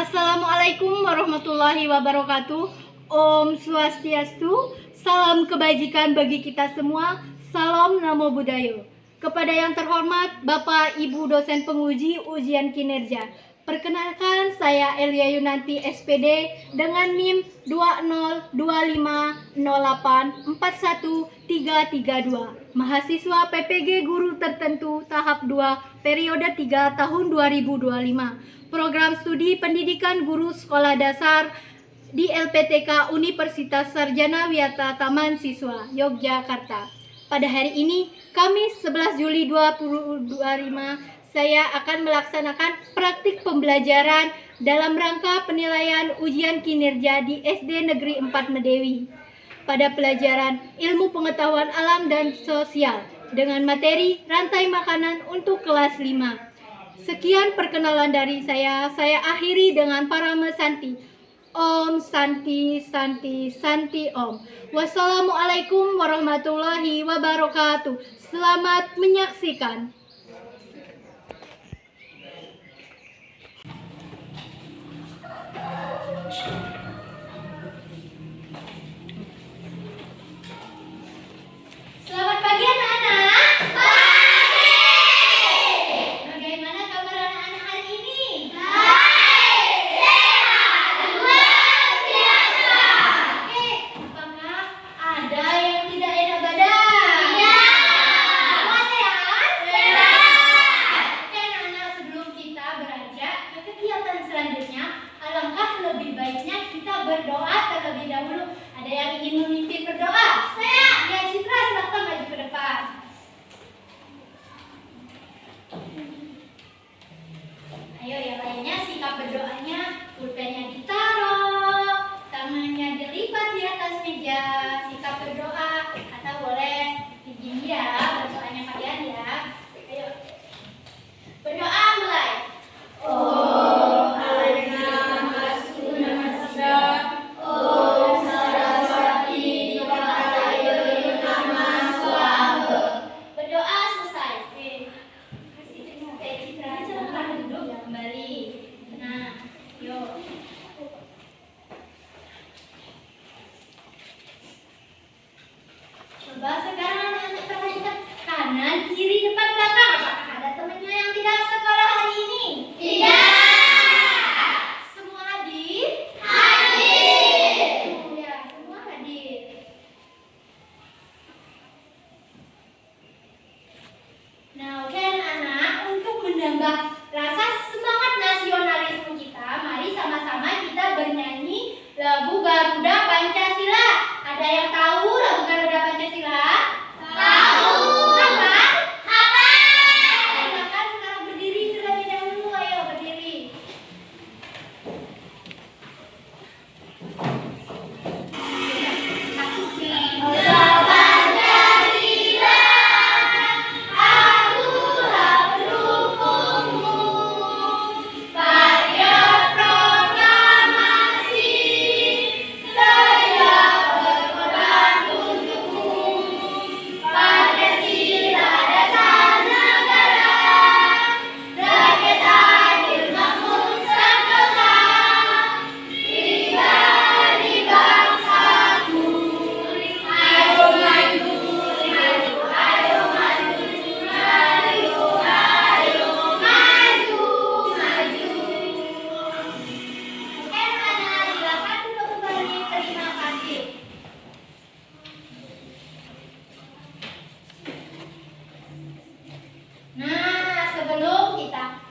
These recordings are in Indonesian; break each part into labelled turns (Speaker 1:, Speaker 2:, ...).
Speaker 1: Assalamualaikum warahmatullahi wabarakatuh. Om Swastiastu. Salam kebajikan bagi kita semua. Salam Namo Buddhaya. Kepada yang terhormat Bapak Ibu dosen penguji ujian kinerja, perkenalkan saya Elia Yunanti SPD dengan NIM 20250841332, mahasiswa PPG Guru Tertentu tahap 2 periode 3 tahun 2025. Program studi pendidikan guru sekolah dasar di LPTK Universitas Sarjana Wiyata Taman Siswa, Yogyakarta. Pada hari ini, Kamis 11 Juli 2025, saya akan melaksanakan praktik pembelajaran dalam rangka penilaian ujian kinerja di SD Negeri 4 Medewi pada pelajaran Ilmu Pengetahuan Alam dan Sosial dengan materi rantai makanan untuk kelas 5. Sekian perkenalan dari saya akhiri dengan Parama Santi. Om Santi Santi Santi Om. Wassalamualaikum warahmatullahi wabarakatuh. Selamat menyaksikan. Selamat pagi anak-anak. Berdoa terlebih dahulu. Ada yang ingin memimpin berdoa? Saya. Ya, Citra, silakan maju ke depan. Ayo, yang lainnya sikap berdoanya, pulpennya ditaruh, tangannya dilipat di atas meja. Sikap berdoa, atau boleh begini ya, berdoanya kalian ya. Ayo. Berdoa mulai. Coba sekarang anak-anak perhatikan kanan, kiri, depan, belakang. Apakah ada temannya yang tidak sekolah hari ini? Tidak. Semua hadir? Hadir. Ya, semua hadir. Nah, oke anak-anak, untuk menambah rasa semangat nasionalisme kita, mari sama-sama kita bernyanyi lagu Garuda Pancasila. Ada yang tahu lagu Garuda Pancasila? Tahu. Hafal? Hafal. Silakan sekarang berdiri terlebih dahulu. Ayo berdiri.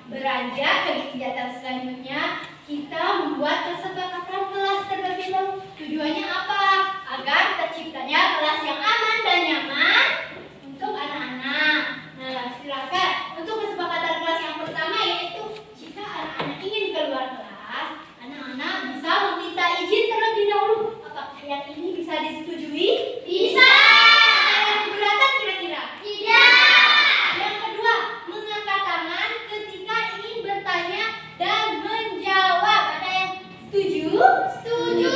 Speaker 1: Beranjak ke kegiatan selanjutnya, kita membuat kesepakatan kelas terlebih dahulu. Tujuannya apa? Agar terciptanya kelas yang aman dan nyaman untuk anak-anak. Nah, silakan untuk kesepakatan kelas yang pertama, yaitu jika anak-anak ingin keluar kelas, anak-anak bisa meminta izin terlebih dahulu. Apakah yang ini bisa disetujui? Bisa. Yang keberatan kira-kira? Tidak. Yang kedua, mengangkat tangan ketika ingin bertanya dan menjawab. Ada yang setuju? Setuju.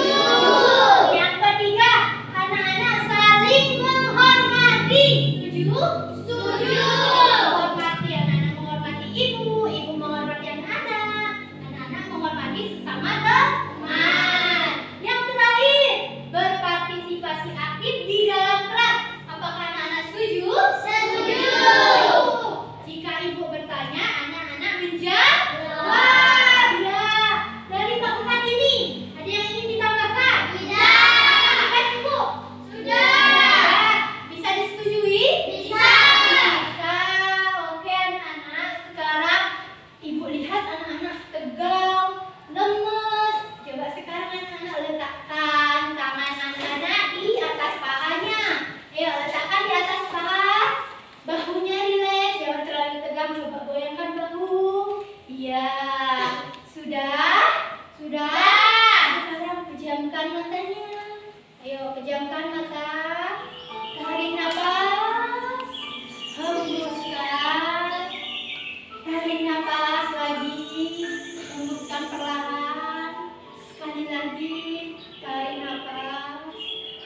Speaker 1: Yang ketiga, anak-anak saling menghormati. Setuju? Setuju. Menghormati, anak-anak menghormati ibu, ibu menghormati anak-anak menghormati sesama bersama teman. Yang terakhir, berpartisipasi aktif di dalam kelas. Apakah anak-anak setuju? Setuju. Jika ibu bertanya, anak-anak menjawab. Ya. Dari paparan ini, ada yang ingin ditambahkan? Tidak. Sudah cukup? Sudah. Bisa disetujui? Bisa. Bisa. Oke anak-anak, sekarang ibu lihat anak-anak tegang, lemes. Coba sekarang anak-anak letakkan tangan anak-anak di atas pahanya. Ayo letakkan di atas paha. Bahunya rileks, jangan terlalu tegang. Coba goyangkan bahu. Iya. Sudah? Sudah? Sekarang pejamkan matanya. Ayo pejamkan mata. Tarik nafas. Hembuskan. Tarik nafas lagi. Hembuskan perlahan. Sekali lagi. Tarik nafas.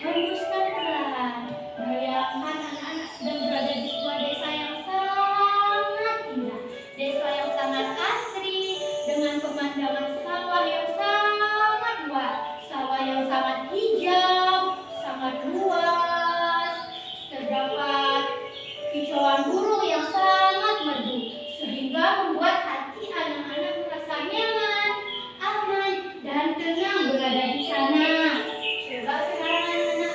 Speaker 1: Hembuskan perlahan. Bayangkan anak-anak sedang berada di sebuah desa yang sangat indah. Desa yang sangat asri dengan pemandangan sawah yang sangat luas. Sawah yang sangat hijau, sangat luas. Terdapat kicauan burung yang sangat merdu sehingga membuat hati anak-anak merasa nyaman, aman, dan tenang berada di sana. Coba sekarang anak-anak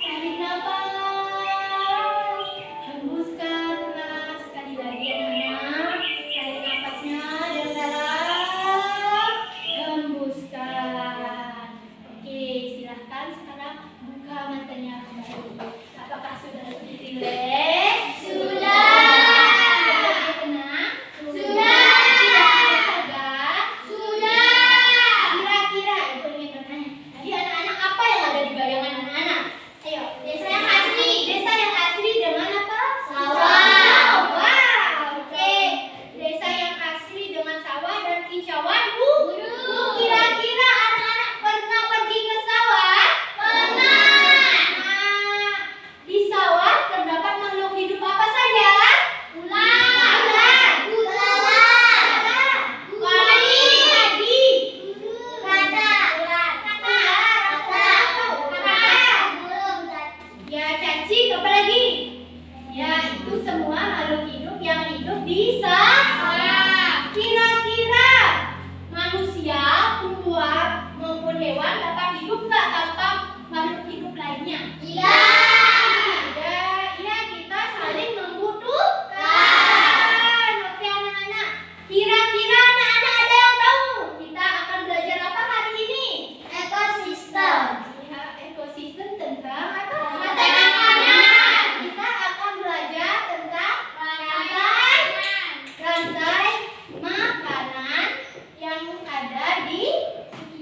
Speaker 1: tarik nafas, hembuskan perlahan. Sekali lagi anak-anak, tarik nafasnya dalam-dalam, hembuskan. Oke, silahkan sekarang buka matanya kembali. Apakah sudah lebih rileks? Sudah. Sudah lebih tenang? Sudah. Sudah tegang? Sudah. Kira-kira ibu ingin bertanya, tadi anak-anak apa yang ada di bayangan anak-anak? Ayo, desa yang asri. Desa yang asri dengan apa? Sawah. Oke. Desa yang asri dengan sawah dan kicauan burung. Kira-kira anak-anak pernah pergi ke sawah? Pernah. Nah, di sawah terdapat makhluk hidup apa saja? Ular. Padi. Ya, cacing, apa lagi? Ya, itu semua makhluk hidup yang hidup di sawah. Kira-kira manusia, tumbuhan, maupun hewan dapat hidup nggak tanpa makhluk hidup lainnya? Iya. Iya, kita saling membutuhkan. Oke anak-anak. Kira-kira anak-anak ada yang tahu kita akan belajar apa hari ini? Ekosistem. Ya, ekosistem tentang apa? Makanan. Kita akan belajar tentang rantai makanan yang ada di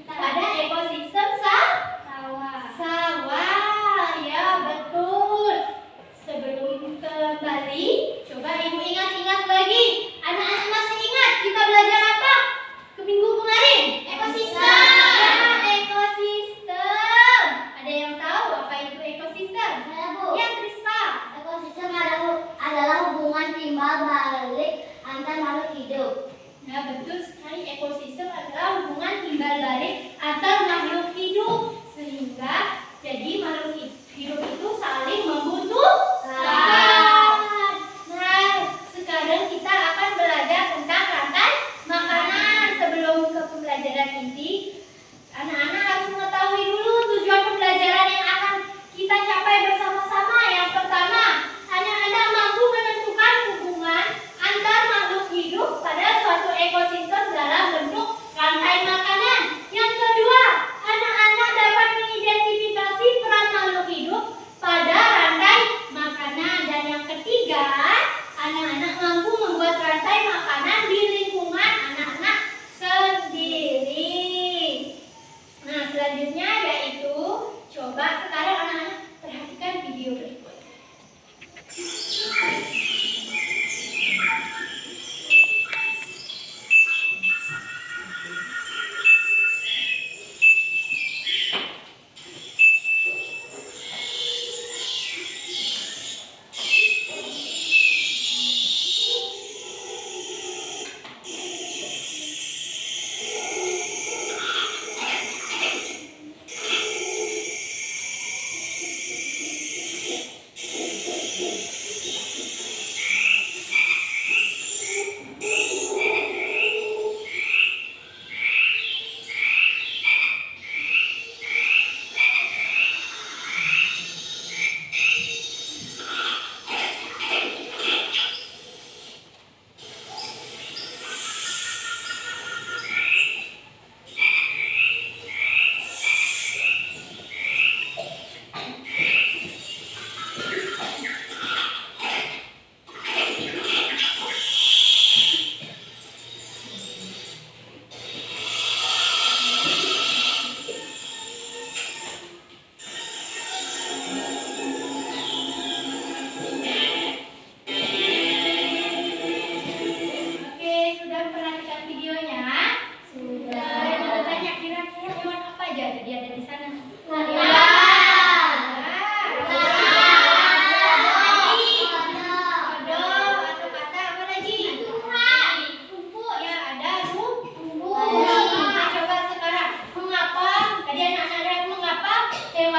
Speaker 1: pada ekosistem sawah. Ya, betul. Sebelum kembali, coba ibu ingat-ingat lagi. Anak-anak masih ingat kita belajar apa ke minggu kemarin? Ekosistem. Ya, ekosistem. Ada yang tahu apa itu ekosistem?
Speaker 2: Saya, Bu.
Speaker 1: Ya, Krispa.
Speaker 2: Ekosistem adalah hubungan timbal balik antar makhluk hidup.
Speaker 1: Nah, betul sekali. Ekosistem adalah hubungan timbal balik antar makhluk hidup. Sehingga jadi makhluk hidup itu saling membutuhkan. Nah, sekarang kita akan belajar tentang rantai makanan. Sebelum ke pembelajaran inti, anak-anak harus mengetahui dulu tujuan pembelajaran yang akan kita capai bersama-sama. Yang pertama, anak-anak mampu menentukan hubungan antar makhluk hidup pada suatu ekosistem dalam bentuk rantai makanan. Yang kedua,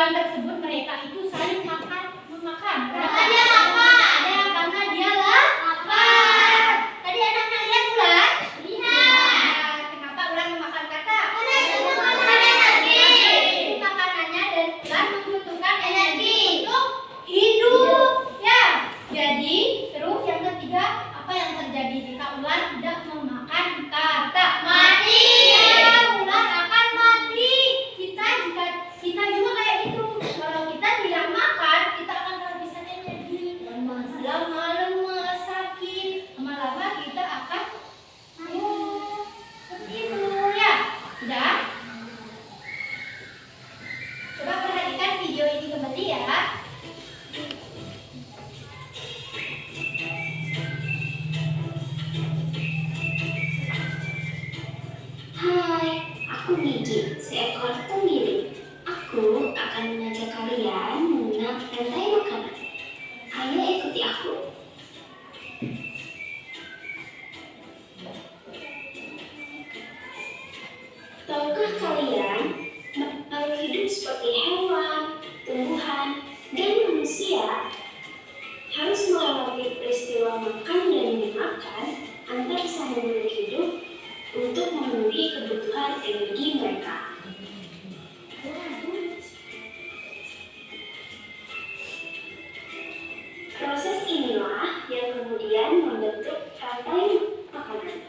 Speaker 1: hewan tersebut mereka itu saling memakan.
Speaker 2: Kenapa dia makan?
Speaker 1: Ya, karena dia lapar. Tadi anaknya lihat ular?
Speaker 2: Lihat.
Speaker 1: Kenapa ular memakan kakak?
Speaker 2: Karena itu makanannya lagi.
Speaker 1: Itu makanannya dan ular membutuhkan energi untuk hidup. Ya, jadi terus yang ketiga, apa yang terjadi jika ular tidak memakan kakak?
Speaker 2: Mati.
Speaker 1: Ya, ular akan mati. Kita juga kayak gitu. Kalau kita tidak makan, kita akan kehabisan energi. Lama-lama lemas, sakit. Lama-lama kita akan seperti itu ya. Sudah? Coba perhatikan video ini kembali ya.
Speaker 3: Hai, aku Gigi, seekor pemilik. Aku akan mengajak kalian mengenal rantai makanan. Ayo ikuti aku. Tahukah kalian, makhluk hidup seperti hewan, tumbuhan, dan manusia harus melewati peristiwa makan dan memakan antar satu makhluk hidup untuk memenuhi kebutuhan energi mereka. Proses inilah yang kemudian membentuk rantai makanan.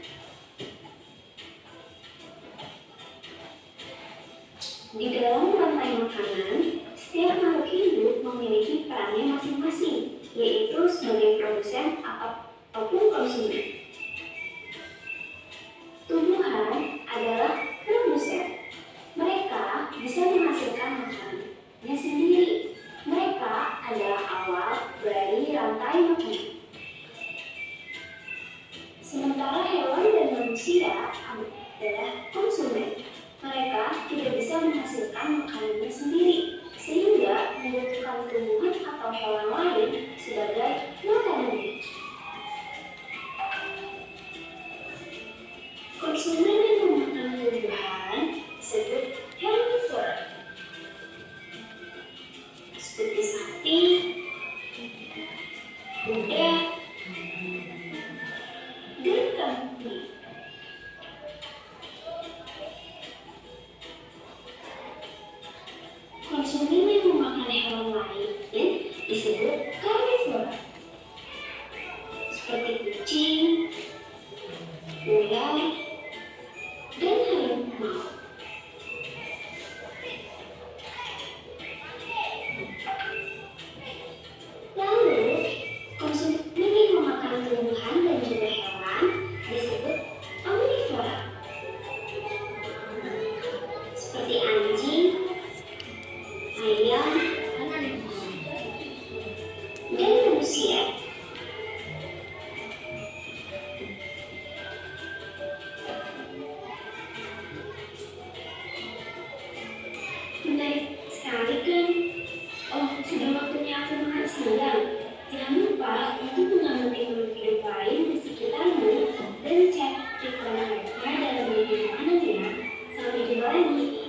Speaker 3: Di dalam rantai makanan, setiap makhluk hidup memiliki perannya masing-masing, yaitu sebagai produsen ataupun konsumen. Tumbuhan adalah produsen. Mereka bisa menghasilkan makanannya sendiri. Mereka adalah awal dari rantai makanan. Sementara hewan dan manusia adalah konsumen. Mereka tidak bisa menghasilkan makanannya sendiri, sehingga membutuhkan tumbuhan atau hewan lain sebagai makanannya. Konsumen yang memakan tumbuhan disebut herbivora, seperti sapi, kuda, dan kambing. Konsumen yang memakan hewan lain disebut karnivora, seperti kucing, ular, dan harimau. Lalu, konsumen yang memakan tumbuhan dan juga hewan disebut omnivora, seperti anjing, ayam, dan manusia. Menarik sekali kan? Oh, sudah waktunya aku makan siang. Jangan lupa untuk mengamati makhluk hidup lain di sekitarmu dan cek iklan mereka dalam media makanan ya. Sampai jumpa lagi.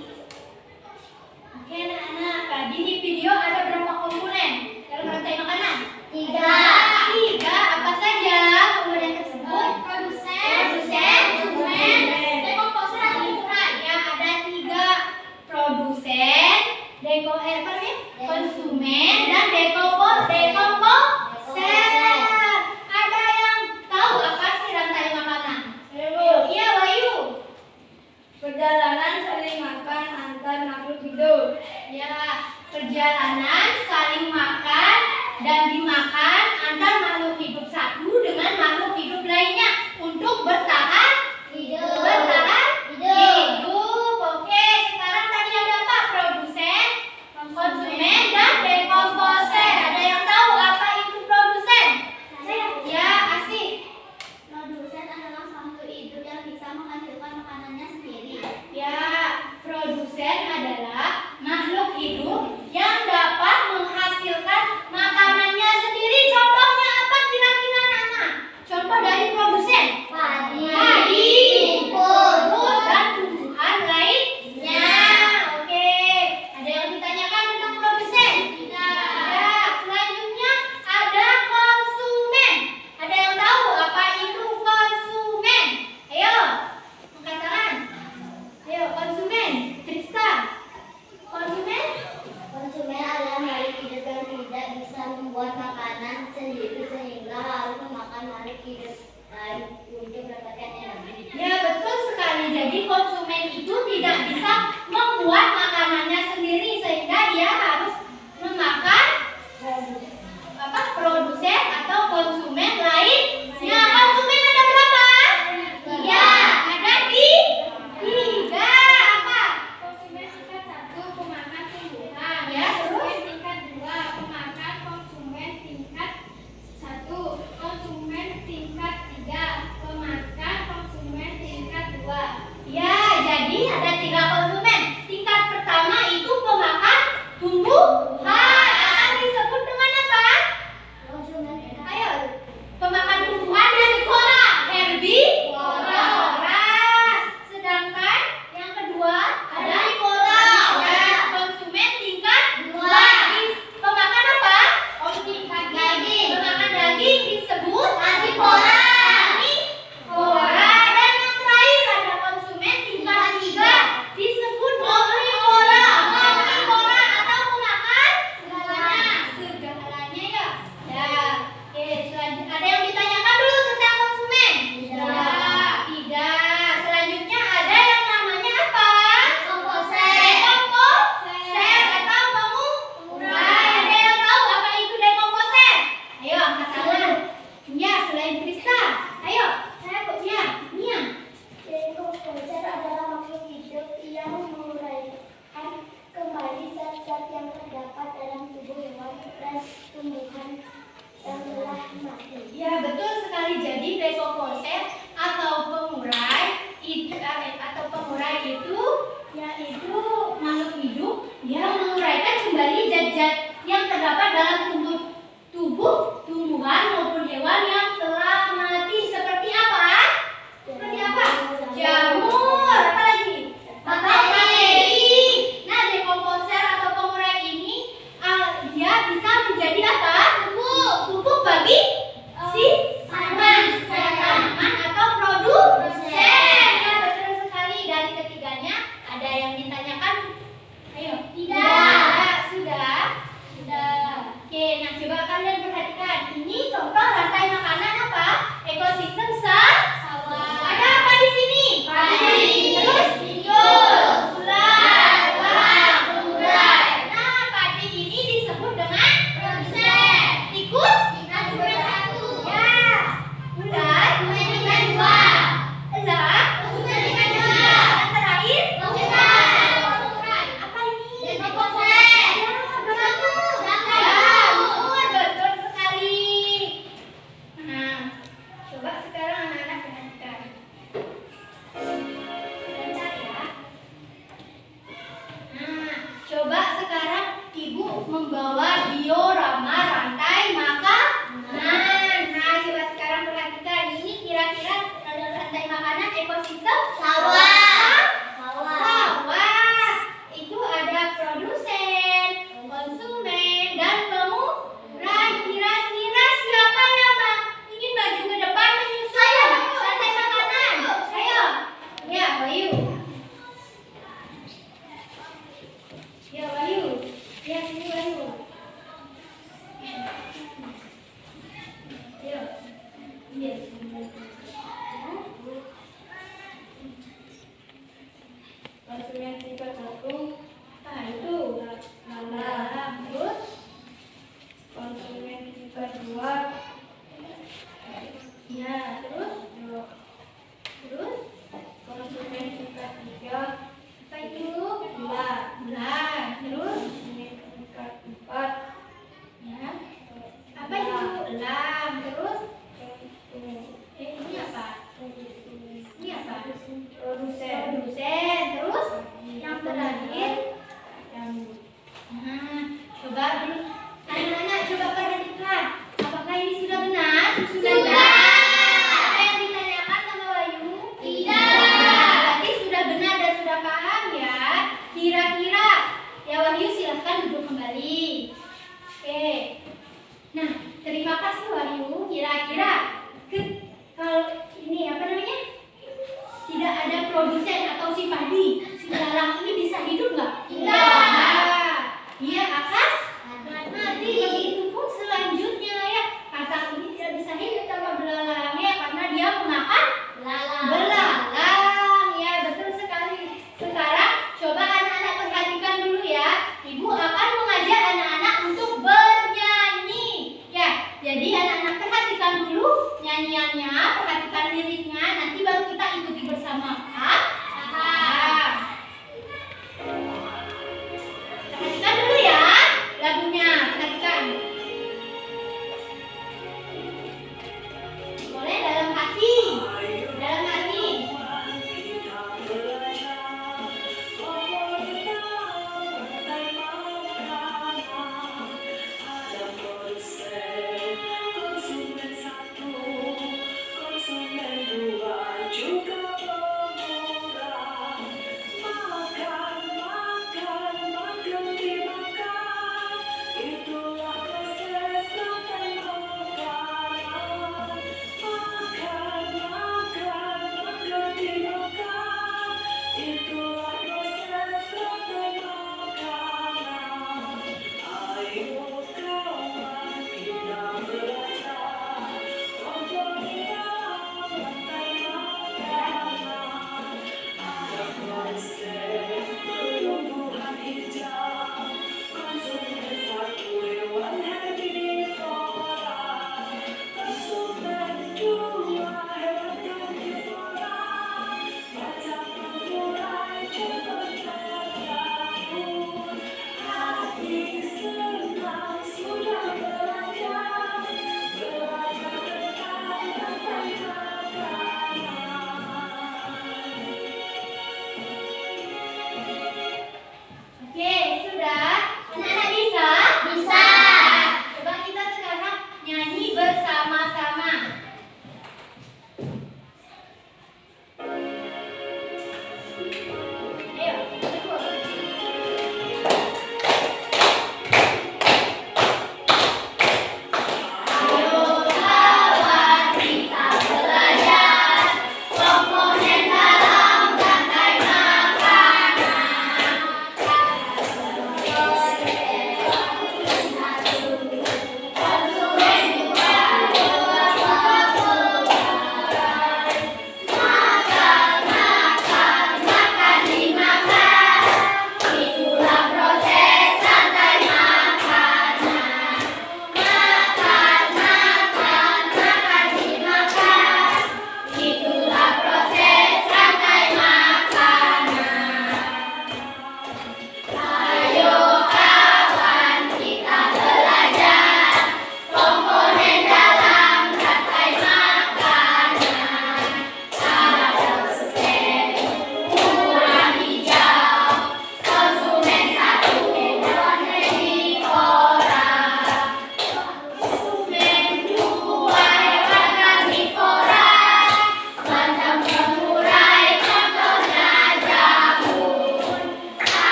Speaker 1: Oke anak-anak, tadi di video ada berapa komponen dalam rantai makanan?
Speaker 2: 3.
Speaker 1: 3, apa saja komponen tersebut?
Speaker 2: Produsen, konsumen, dekomposer atau lingkungan.
Speaker 1: Ya, ada 3, produsen, konsumen, dan dekomposer. Ada yang tahu apa sih rantai makanan? Iya, Bayu.
Speaker 4: Perjalanan saling makan antar makhluk hidup.
Speaker 1: Ya, perjalanan saling makan dan dimakan antar makhluk hidup satu dengan makhluk hidup lainnya untuk bertahan hidup. Oke, sekarang tadi ada apa? Produsen, konsumen, dan dekomposer. Ada yang tahu apa itu produsen? Ya, Asih.
Speaker 2: Produsen adalah makhluk hidup yang bisa menghasilkan makanannya sendiri.
Speaker 1: Ya, produsen adalah makhluk hidup yang dapat menghasilkan makanannya sendiri. Contohnya apa membuat makanannya sendiri sehingga dia harus memakan produsen atau konsumen lainnya. Konsumen ada berapa? Tiga. Ada tiga apa?
Speaker 2: Konsumen tingkat 1 pemakan tumbuhan.
Speaker 1: Ya, terus?
Speaker 2: Tingkat 2 pemakan konsumen tingkat 1. Konsumen tingkat 3 pemakan konsumen tingkat 2.
Speaker 1: Ya, jadi ada tiga konsumen. Tingkat pertama itu pemakan tumbuhan. Akan disebut dengan apa? Ayo, pemakan tumbuhan herbivora. Herbivora. Sedangkan yang kedua ada ya, konsumen tingkat 2. Pemakan apa? Pemakan daging disebut herbivora. Dan yang terakhir ada konsumen tingkat 3 disebut omnivora. Omnivora atau pemakan segalanya ya. Ya, oke, selanjutnya ada yang ditanyakan dulu tentang konsumen? Tidak. Selanjutnya ada yang namanya apa? Dekomposer atau pengurai. Ada yang tahu apa itu dekomposer? Ayo angkat tangan. Ya, selain Krista. Ayo, saya ya, Nia.
Speaker 2: Dekomposer adalah makhluk hidup yang menguraikan kembali zat-zat yang terdapat dalam tubuh hewan dan tumbuhan yang telah mati.
Speaker 1: Ya, betul sekali. Jadi dekomposer atau pengurai itu yaitu makhluk hidup yang menguraikan kembali zat-zat yang terdapat dalam tubuh tumbuhan maupun hewan yang telah mati. Seperti apa? Jamur. Apa lagi? Bakteri. Nah, dekomposer atau pengurai ini dia bisa menjadi apa? Pupuk bagi si tanaman atau produsen. Ya, betul sekali. Dari ketiganya ada yang ditanyakan? Ayo. Tidak. Sudah. Oke, nah coba kalian perhatikan. Ini contoh rantai makanan apa? Ekosistem sawah. Ada apa di sini? Padi. Terus? Ulat. Nah, padi ini disebut dengan produsen. Tikus? Ya. Ulat? Elang? Yang terakhir? Apa ini? Betul sekali. Nah, coba sekarang anak-anak perhatikan. Bentar ya. Nah, coba sekarang Ibu membawa diorama rantai makanan. Nah, coba sekarang perhatikan. Ini kira-kira rantai makanan ekosistem sawah. Itu ada produsen, konsumen, dan pengurai. Kira-kira siapa yang ingin maju ke depan menyusun rantai makanan? Ayo. Ya, Bayu. Ya, Bayu. Ya, sini Bayu. Ayo. Iya.
Speaker 4: Konsumen tingkat 1
Speaker 1: Nah, itu. Nah, terus
Speaker 4: konsumen tingkat 2
Speaker 1: ya, terus
Speaker 4: konsumen tingkat 3
Speaker 1: apa itu?
Speaker 4: gula
Speaker 1: Nah, terus
Speaker 4: konsumen tingkat 4
Speaker 1: ya. Apa itu? Elang. Terus ini apa? Ini apa?
Speaker 4: produsen
Speaker 1: Produsen. Terus yang terakhir.
Speaker 4: jamur.
Speaker 1: Nah, coba dulu. Anak-anak coba perhatikan. Apakah ini sudah benar? Sudah. Ada yang ditanyakan sama Bayu? Tidak. Berarti sudah benar dan sudah paham ya. Kira-kira ya Wahyu silahkan duduk kembali. Oke. Nah, terima kasih Wahyu. Kira-kira kalau ini apa namanya? Tidak ada produsen atau si padi, si belalang ini bisa hidup nggak? Tidak. Iya akan mati. Begitu pun selanjutnya ya. Kata ini tidak bisa hidup tanpa belalang ya karena dia memakan belalang. Ya betul sekali. Sekarang coba anak-anak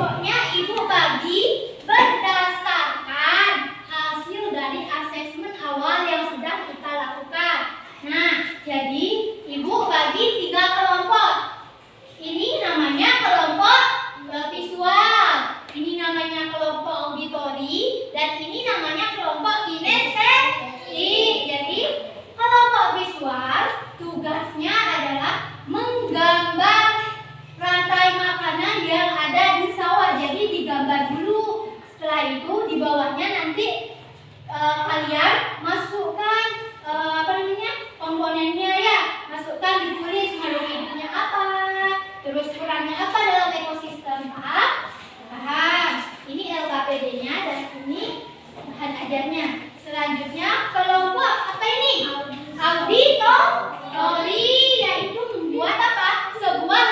Speaker 1: kelompoknya Ibu bagi berdasarkan hasil dari asesmen awal yang sudah kita lakukan. Nah, jadi Ibu bagi 3 kelompok. Ini namanya kelompok visual, ini namanya kelompok auditori, dan ini namanya kelompok kinestetik. Jadi kelompok visual tugasnya adalah menggambar rantai makanan yang ada di sawah. Jadi digambar dulu. Setelah itu di bawahnya nanti kalian masukkan komponennya ya. Masukkan, ditulis makhluk hidupnya apa, terus perannya apa dalam ekosistem. Paham? Ini LKPD-nya dan ini bahan ajarnya. Selanjutnya kelompok apa ini? Auditori, yaitu membuat apa? Sebuah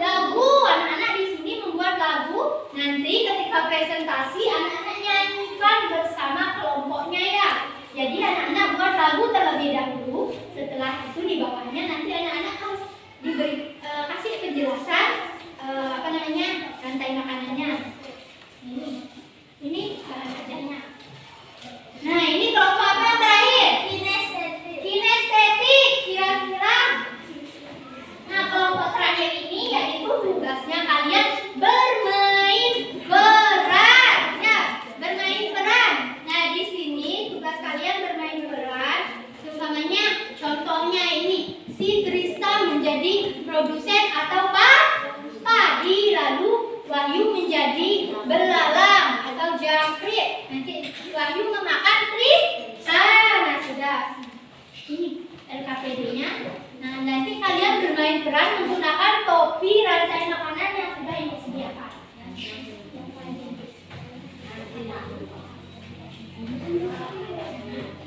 Speaker 1: lagu. Anak-anak di sini membuat lagu. Nanti ketika presentasi anak-anak nyanyikan bersama kelompoknya ya. Jadi anak-anak buat lagu terlebih dahulu. Setelah itu di bawahnya nanti anak-anak harus diberi kasih penjelasan rantai makanannya. Ini bahan ajarnya. Nah, ini kelompok apa yang terakhir? Kinestetik. Kira-kira. Nah, kelompok terakhir ini yaitu tugasnya kalian bermain peran. Ya, bermain peran. Nah, di sini tugas kalian bermain peran. Utamanya contohnya ini, si Krista menjadi produsen atau padi, lalu Wahyu menjadi belalang atau jangkrik. Nanti Wahyu memakan Krista. Nah, sudah. Ini LKPD-nya. Nah, nanti kalian bermain peran menggunakan topi rantai makanan yang sudah Ibu sediakan.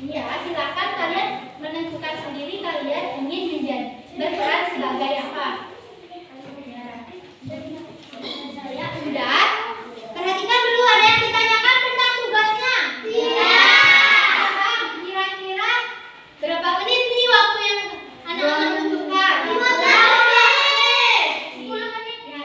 Speaker 1: Ya, silakan kalian menentukan sendiri kalian ingin menjadi berperan sebagai apa. Sudah? Perhatikan dulu, ada yang ditanyakan tentang tugasnya? Tidak. Kira-kira berapa menit nih waktu yang anak-anak tentukan? 15 menit. 10 menit. Ya,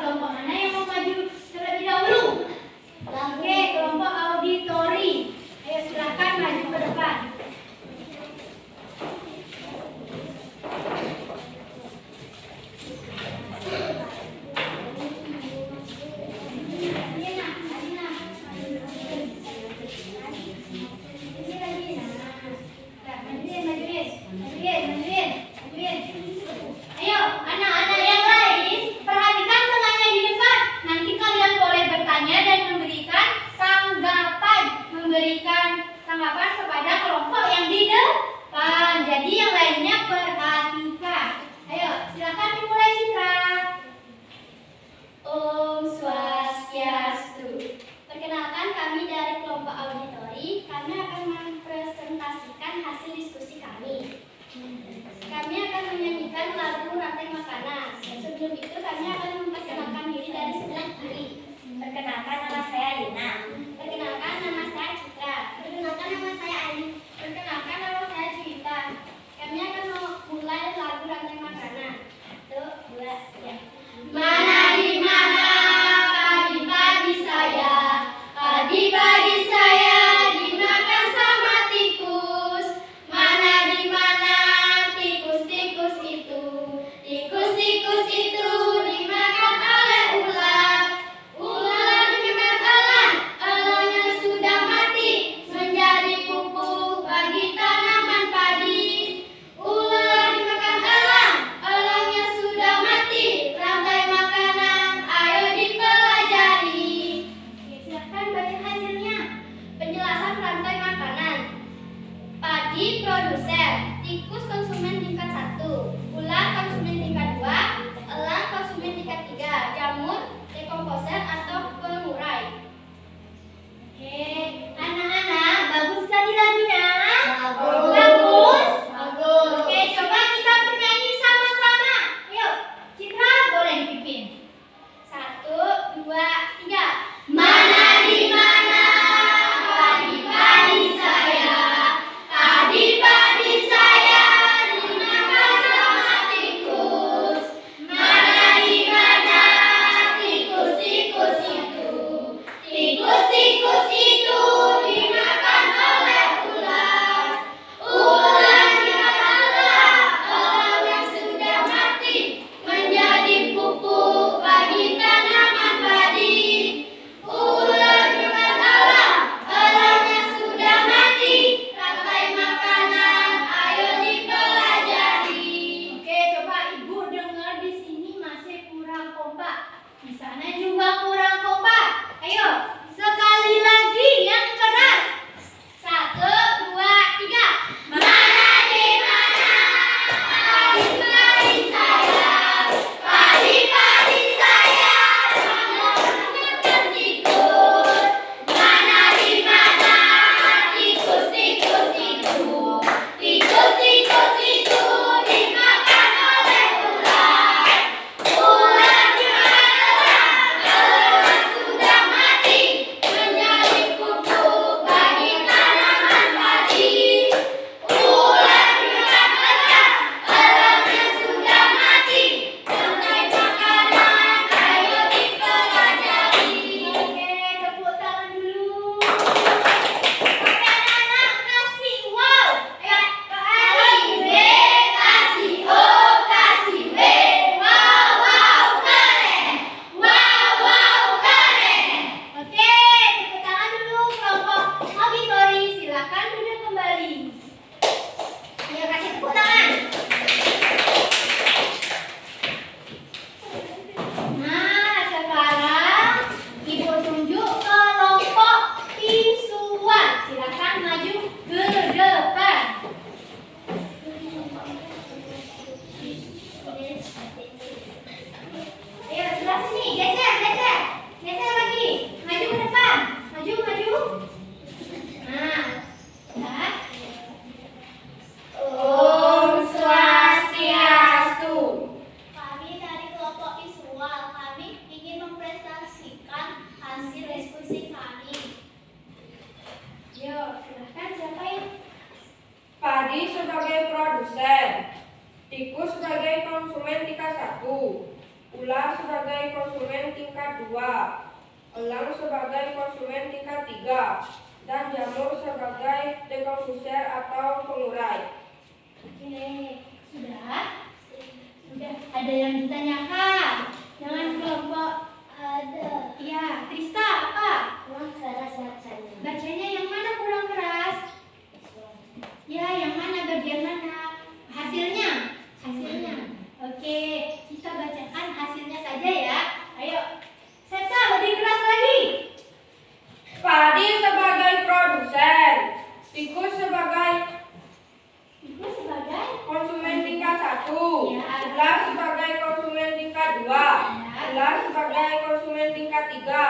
Speaker 1: kelompok mana yang mau maju terlebih dahulu? Oke, kelompok auditori. Ayo silakan maju ke depan. Ayo, anak-anak yang lain, perhatikan tengahnya di depan. Nanti kalian boleh bertanya dan memberikan tanggapan kepada kelompok yang di depan. Jadi yang lainnya perhatikan. Ayo, silakan dimulai Citra.
Speaker 2: Om Swastiastu. Perkenalkan, kami dari kelompok auditori. Kami akan mempresentasikan hasil diskusi kami. Kami akan menyanyikan lagu Rantai Makanan. Sebelum itu kami akan memperkenalkan diri dari sebelah kiri.
Speaker 5: Perkenalkan, nama saya Lina.
Speaker 2: Perkenalkan, nama saya Citra. Perkenalkan, nama saya Ali. Perkenalkan, nama saya Juwita. Kami akan memulai lagu Rantai Makanan. 1, 2, 3. Mana di mana padi-padi saya, padi-padi saya dimakan sama tikus. Mana di mana tikus-tikus itu, tikus-tikus itu dimakan
Speaker 6: 2, elang sebagai konsumen tingkat 3, dan jamur sebagai dekomposer atau pengurai.
Speaker 1: Oke, sudah? Sudah. Ada yang ditanyakan? Jangan kelompok.
Speaker 2: Ada.
Speaker 1: Ya, Krista apa?
Speaker 2: Kurang keras bacanya.
Speaker 1: Bacanya yang mana kurang keras? Ya, yang mana? Bagian mana? Hasilnya? Hasilnya. Oke, kita bacakan hasilnya saja ya. Ayo, Seta lebih keras lagi.
Speaker 6: Padi sebagai produsen, tikus sebagai
Speaker 1: Itu sebagai
Speaker 6: konsumen tingkat 1,
Speaker 1: Ya.
Speaker 6: ular sebagai konsumen tingkat 2, ular sebagai konsumen tingkat 3,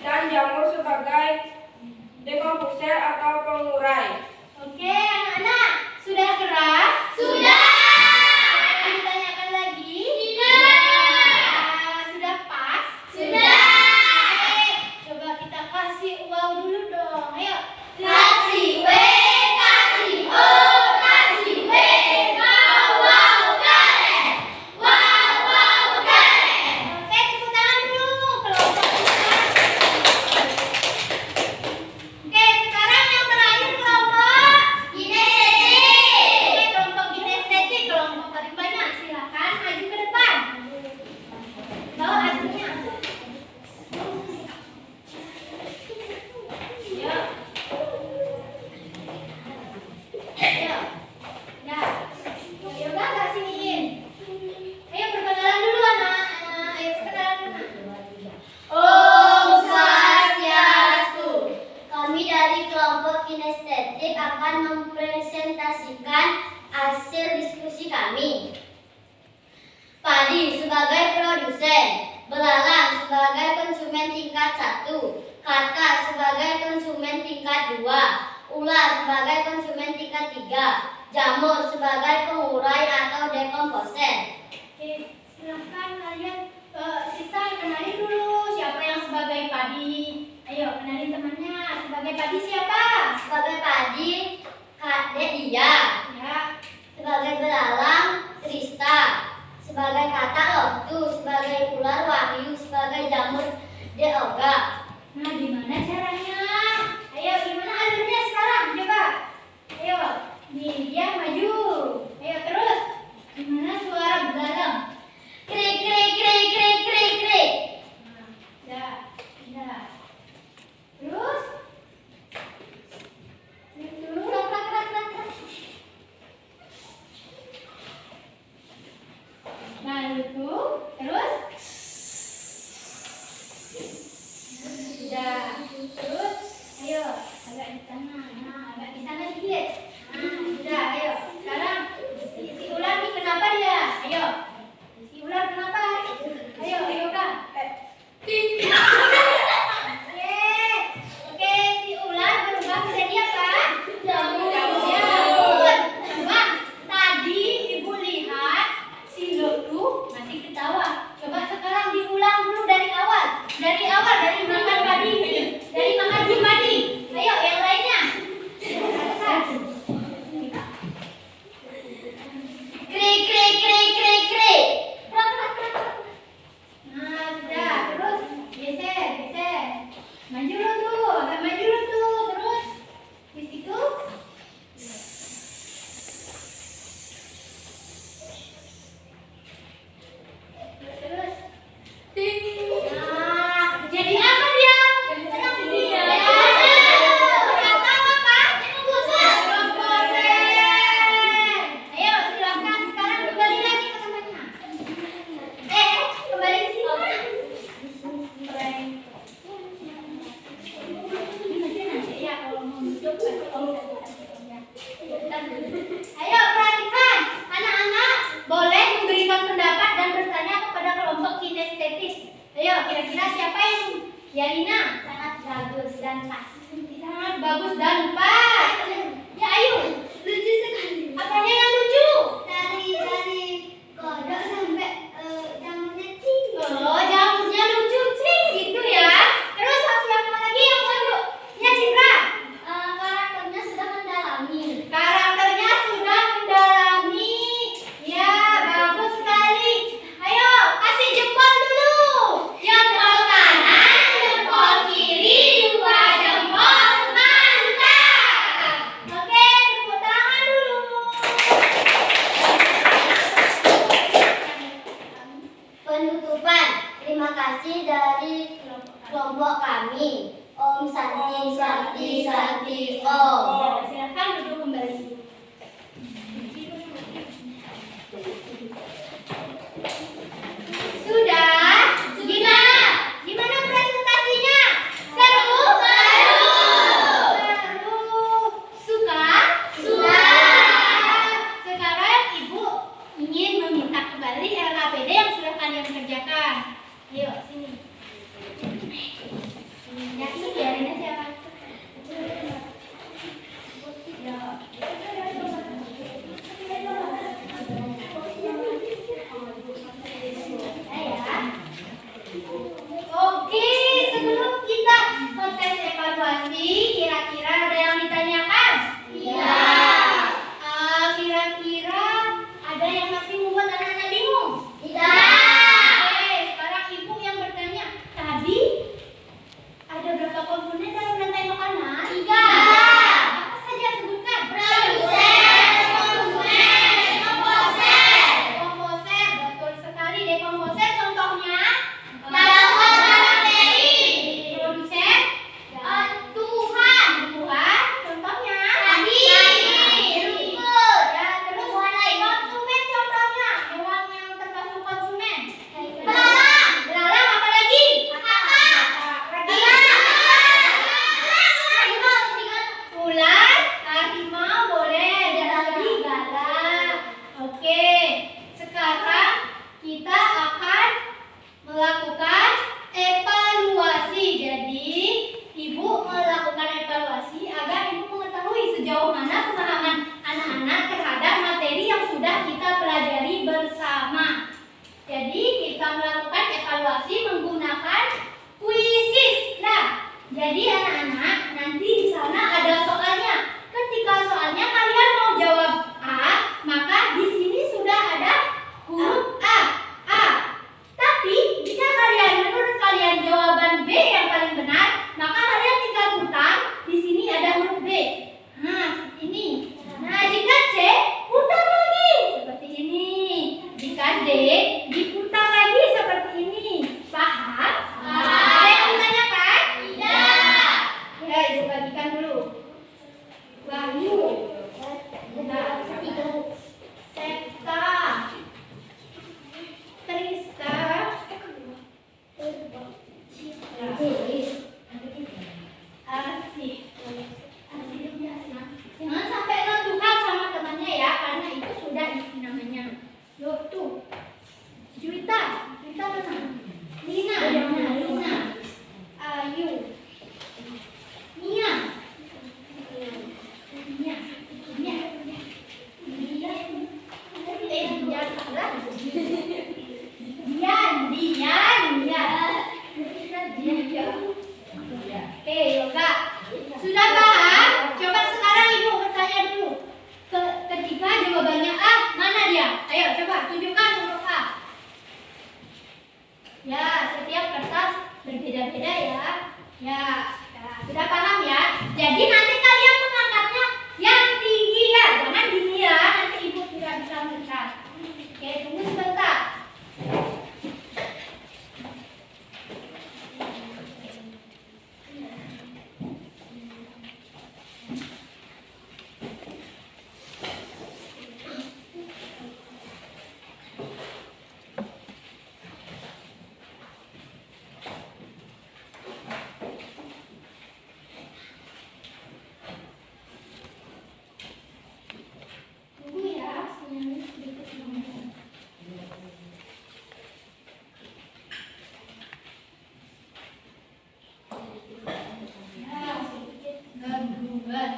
Speaker 6: dan jamur sebagai dekomposer atau pengurai.
Speaker 1: Oke, anak-anak, sudah keras?
Speaker 2: Sudah.
Speaker 1: Ada yang ditanyakan lagi? Sudah pas?
Speaker 2: Sudah.
Speaker 1: Oke, coba kita kasih wow dulu dong. Ayo.
Speaker 2: Kasih W, kasih O, kasih W, wow wow keren, wow wow keren.
Speaker 1: Oke, tepuk tangan dulu. Kelompok kita. Oke, sekarang yang terakhir kelompok
Speaker 2: Kinestetik.
Speaker 1: Oke, kelompok kinestetik, kelompok paling banyak. Silakan maju ke depan. Bawa hasilnya. Ayo. Ayo. Ya. Ayo kakak siniin. Ayo perkenalan dulu anak. Ayo perkenalan dulu.
Speaker 2: Om Swastiastu. Kami dari kelompok kinestetik akan mempresentasikan hasil diskusi kami. Padi sebagai produsen, belalang sebagai konsumen tingkat 1, kata sebagai konsumen tingkat 2, ular sebagai konsumen tingkat 3, jamur sebagai pengurai atau dekomposer.
Speaker 1: Oke, silahkan kalian Sisa kenalin dulu siapa yang sebagai padi. Ayo kenalin temannya. Sebagai padi siapa?
Speaker 2: Sebagai padi, Kak Dia.
Speaker 1: Ya.
Speaker 2: Sebagai belalang, Krista. Sebagai kata, Lotu. Sebagai ular, Wahyu. Sebagai jamur, Deoga.
Speaker 1: Nah, gimana caranya? Ayo, gimana alurnya sekarang? Coba. Ayo, nih dia maju. Ayo terus. Gimana suara belalang?
Speaker 2: Krik, krik, krik, krik, krik, krik.
Speaker 1: Ya, ya. Terus? Terus?
Speaker 2: Krak, krak, krak, krak, krak.
Speaker 1: Nah, itu. Terus? Sudah. Terus? Ayo, agak di sana. Nah, agak di sana dikit. Nah, sudah. Ayo. Sekarang si ular nih kenapa dia? Ayo. Si ular kenapa? Ayo, ayo Kak. Oke. Oke, si ular berubah menjadi apa?
Speaker 2: Jamur.
Speaker 1: Ya, betul. Coba tadi Ibu lihat si Lotu masih ketawa. Coba sekarang diulang dulu dari awal. Dari awal, dari makan padi. Dari makan si padi. Ayo, yang lainnya.
Speaker 2: Krik, krik, krik, krik, krik.
Speaker 1: Krak, krak, krak, krak. Nah, sudah. Terus geser, geser. Maju lo tuh, agak maju lo tuh. Terus di situ. Terus. Nah, jadi apa dia? Dia. Kata apa? Komposer. Ayo silakan sekarang kembali lagi ke tempatnya. Kembali ke sini. Ya, kalau mau duduk kasih om. Ayo perhatikan, anak-anak boleh memberikan pendapat dan bertanya kepada kelompok kinestetis. Ayo, kira-kira siapa yang Yalina?
Speaker 2: Sangat bagus dan pas.
Speaker 1: Sangat bagus dan pas. Ya, ayo.
Speaker 2: Lucu sekali.
Speaker 1: Apanya yang lucu?
Speaker 2: Dari kodok sampai jamurnya cing.
Speaker 1: Oh, jamurnya lucu sih, gitu ya. Terus siapa lagi yang lucu? Ya, Citra.
Speaker 2: Karakternya sudah mendalami.
Speaker 1: Karakternya sudah mendalami. Ya, bagus sekali. Ayo, kasih jempol dulu. Jempol kanan.
Speaker 2: kelompok kami. Om Santi Santi Santi Om.
Speaker 1: Silakan duduk kembali. Sudah? Gimana presentasinya? Seru? Suka? Sekarang Ibu ingin meminta kembali LKPD yang sudah kalian kerjakan. Yuk, sini. Ya, ini biarin aja, Pak. Oke, sebelum kita kontes evaluasi, kira-kira ada yang ditanyakan? Iya. Kira-kira ada yang masih membuat anak-anak bingung? Tidak. Oke, sekarang Ibu yang bertanya. Tadi ada berapa komponen dalam rantai makanan? 3. Apa saja sebutkan?
Speaker 2: Produsen, konsumen, komposer.
Speaker 1: Komposer, betul sekali. Dekomposer contohnya?
Speaker 2: Gabungan bakteri.
Speaker 1: Produsen? Tumbuhan. Tumbuhan, contohnya?
Speaker 2: Padi. Rumput.
Speaker 1: Ya, terus konsumen contohnya? Hewan yang termasuk konsumen?
Speaker 2: Belalang.
Speaker 1: Belalang, apa lagi?
Speaker 2: Kakak.
Speaker 1: Ular, harimau, boleh, dan lagi gala. Oke, sekarang kita akan melakukan evaluasi. Jadi, Ibu melakukan evaluasi agar Ibu mengetahui sejauh mana pemahaman anak-anak terhadap materi yang sudah kita pelajari bersama. Jadi, kita melakukan evaluasi menggunakan kuisis. Nah, jadi anak-anak nanti di sana ada soalnya. Ketika soalnya kalian mau jawab A, maka di sini sudah ada huruf A. Tapi jika menurut kalian jawaban B yang paling benar, maka kalian tinggal putar. Di sini ada huruf B. Nah, seperti ini. Nah, jika C, putar lagi seperti ini. Jika D, diputar lagi seperti ini. Paham? Ada yang ditanyakan?
Speaker 2: Tidak.
Speaker 1: Ya, Ibu bagikan dulu. Wahyu. Nah, Septa. Trista. Asih. Jangan sampai nentukan sama temannya ya, karena itu sudah isi namanya. Yuk, tuh. Juwita mana? Lina. Ayu. Mia. Oke, Yoga. Sudah paham? Coba sekarang Ibu bertanya dulu. Ketika jawabannya A, mana dia? Ayo coba tunjukkan huruf A. Ya, setiap kertas berbeda-beda ya. Ya, sudah paham ya? Jadi nanti kalian mengangkatnya yang tinggi ya, jangan gini ya. Nanti Ibu tidak bisa melihat. Oke, tunggu sebentar. Tunggu ya, semuanya sedikit semuanya. Ya, sedikit gabungan.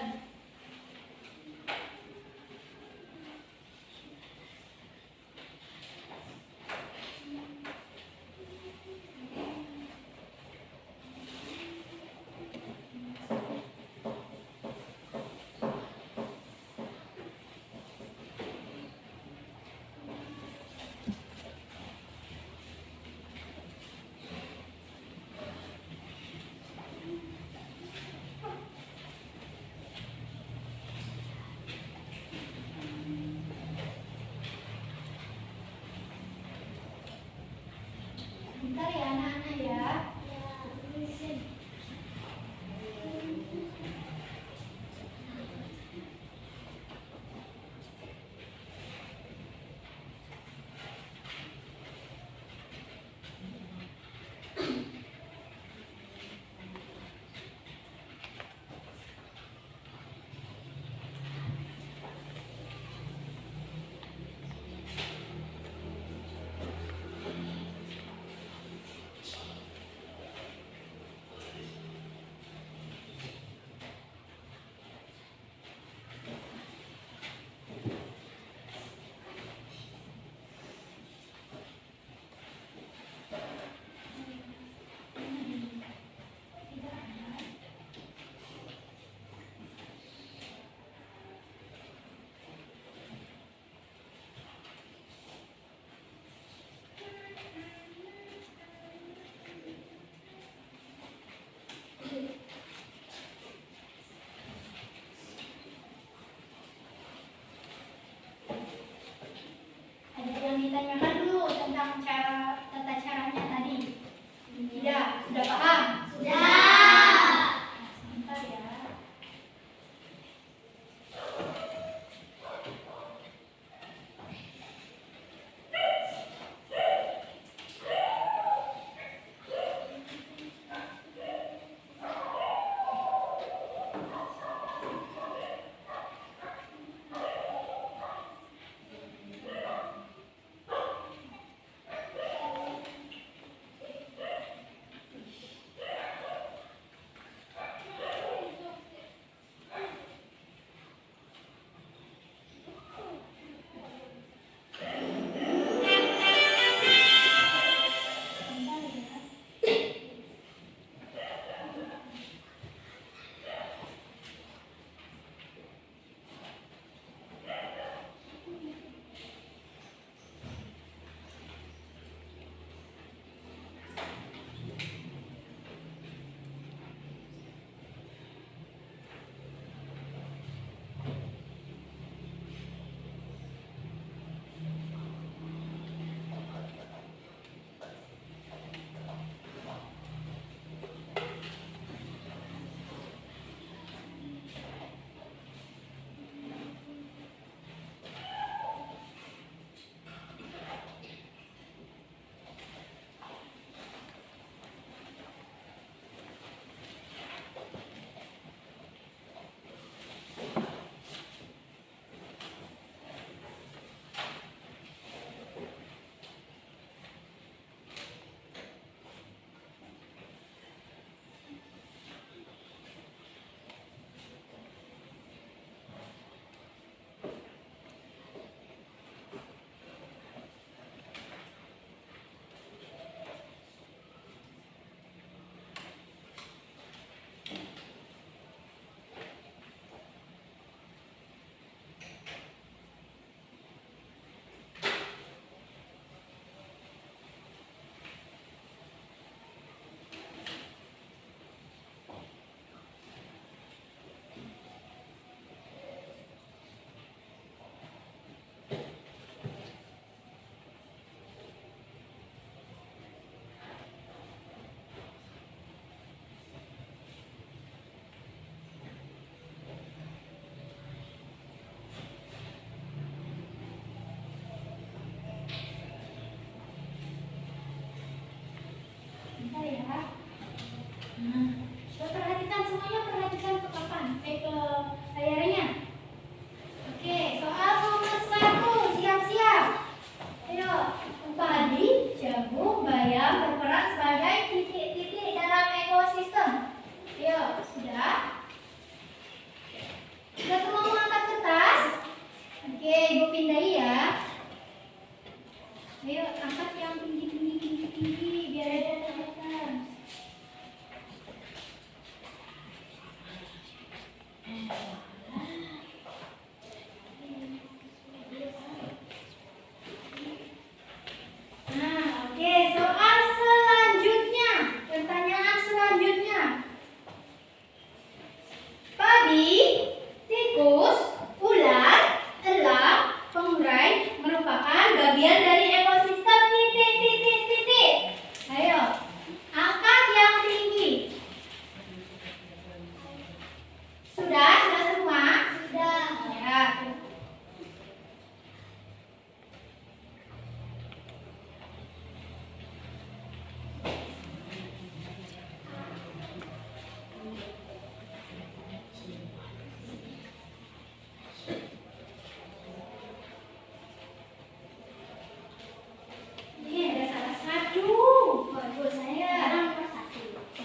Speaker 1: Bentar ya anak-anak ya.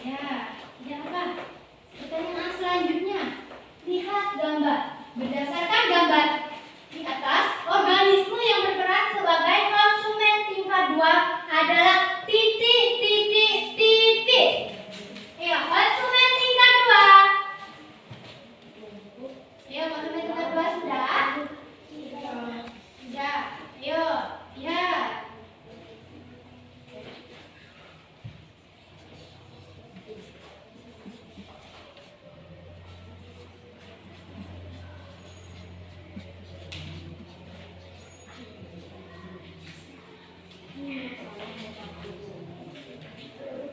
Speaker 1: Ya, tidak apa. Pertanyaan selanjutnya. Lihat gambar. Berdasarkan gambar di atas, organisme yang berperan sebagai konsumen tingkat 2 adalah titik, titik, titik. Ayo, konsumen tingkat 2. Ayo, konsumen tingkat 2 sudah? Sudah. Ayo, lihat.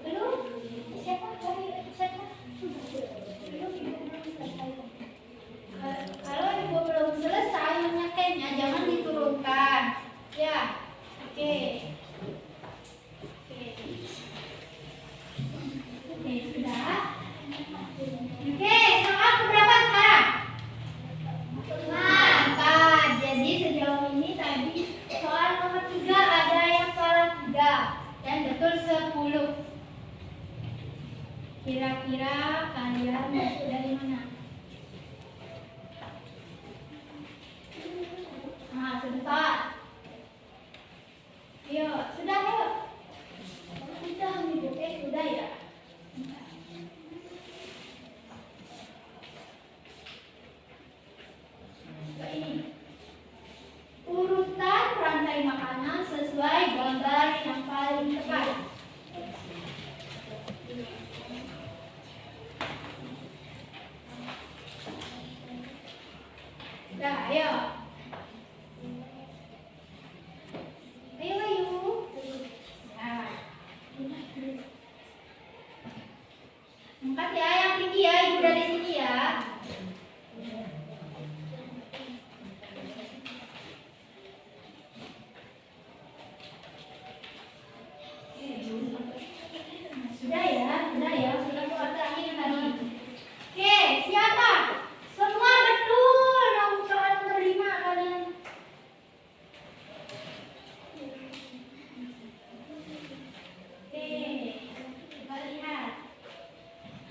Speaker 1: Belum? Siapa? Kalau ibu belum selesai menyampaikannya, jangan diturunkan. Ya, oke. Oke, sudah. Oke, soal keberapa sekarang? 4. Jadi sejauh ini tadi soal nomor 3 ada yang salah 3 dan betul 10. Kira-kira kalian masuk dari mana? Nah, sebentar. Ayo, sudah yuk. Sudah nih, sudah ya. Ini urutan rantai makanan sesuai gambar yang paling tepat. Nah, ayo. Ayo, ayo. Nah. Angkat ya, yang tinggi ya, ibu dari sini ya. Sudah ya, sudah keluar terakhir tadi. Oke, siapa? Semua betul. Nomor soal nomor 5 kalian. Oke, coba lihat.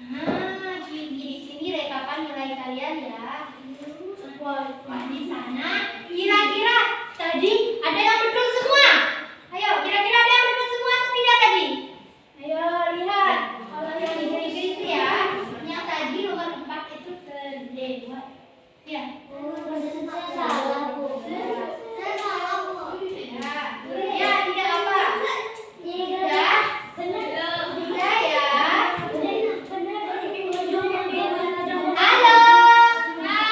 Speaker 1: Nah, di sini rekapan nilai kalian ya. Wah, di sana. Kira-kira tadi ada yang betul semua? Ayo, kira-kira ada yang betul semua atau tidak tadi? Ayo lihat. Kalau yang digeri-geri itu ya, yang tadi nomor 4 itu terlewat. Ya.
Speaker 2: Saya salah, Bu. Saya salah, Bu.
Speaker 1: Ya, tidak apa. Sudah? Sudah ya. Halo. Nah,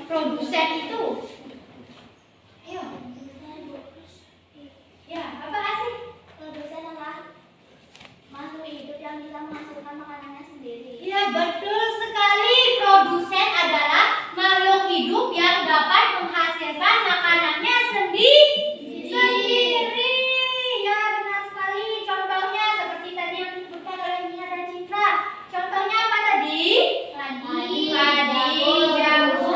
Speaker 1: produsen itu? Ayo. Ya, apa sih?
Speaker 2: Produsen adalah makhluk hidup yang bisa menghasilkan makanannya sendiri.
Speaker 1: Ya, betul sekali. Produsen adalah makhluk hidup yang dapat menghasilkan makanannya sendiri. Ya, benar sekali. Contohnya seperti tadi yang disebutkan oleh Nia dan Citra. Contohnya apa tadi? Padi, jagung,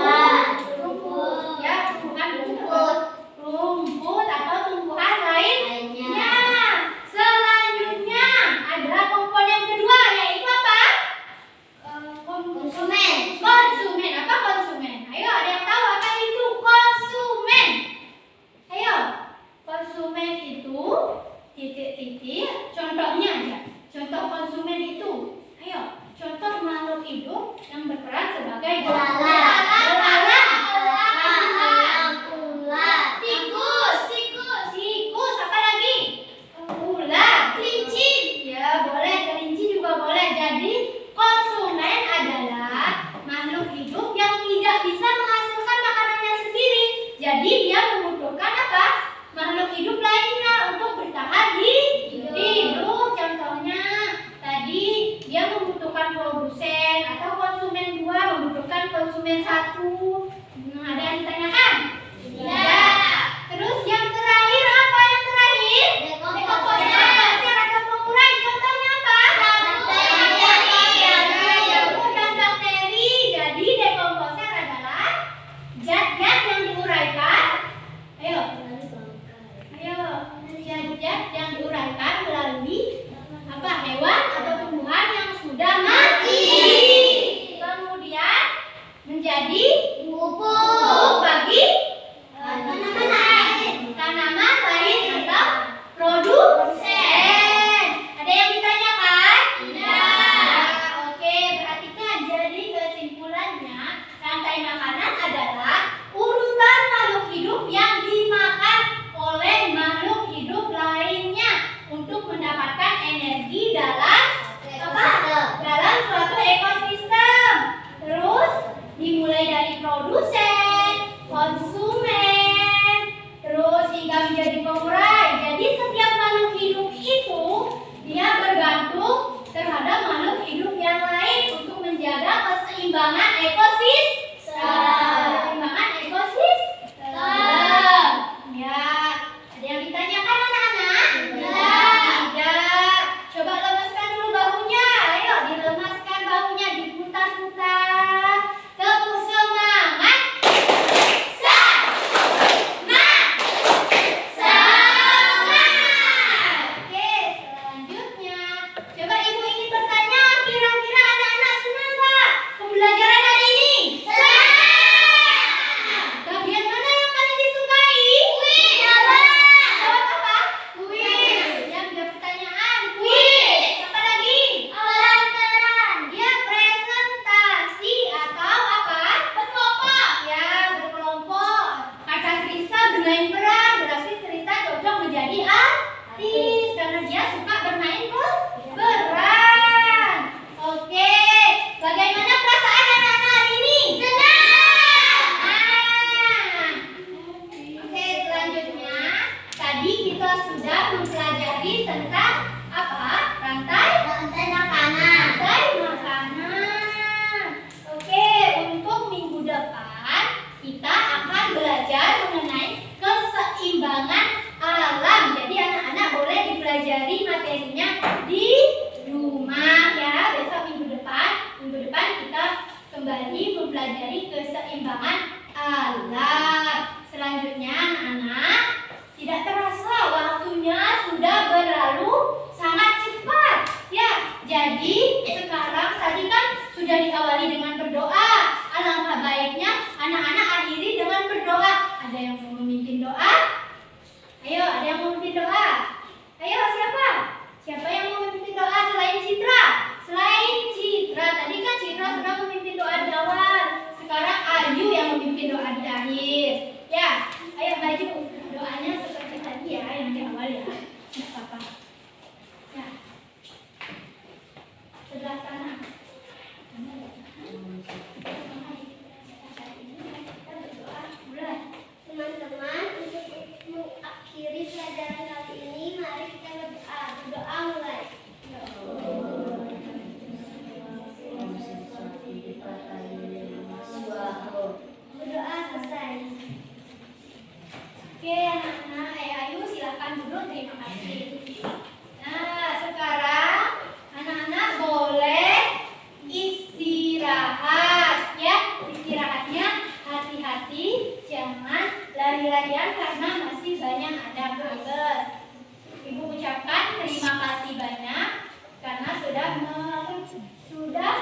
Speaker 2: sudah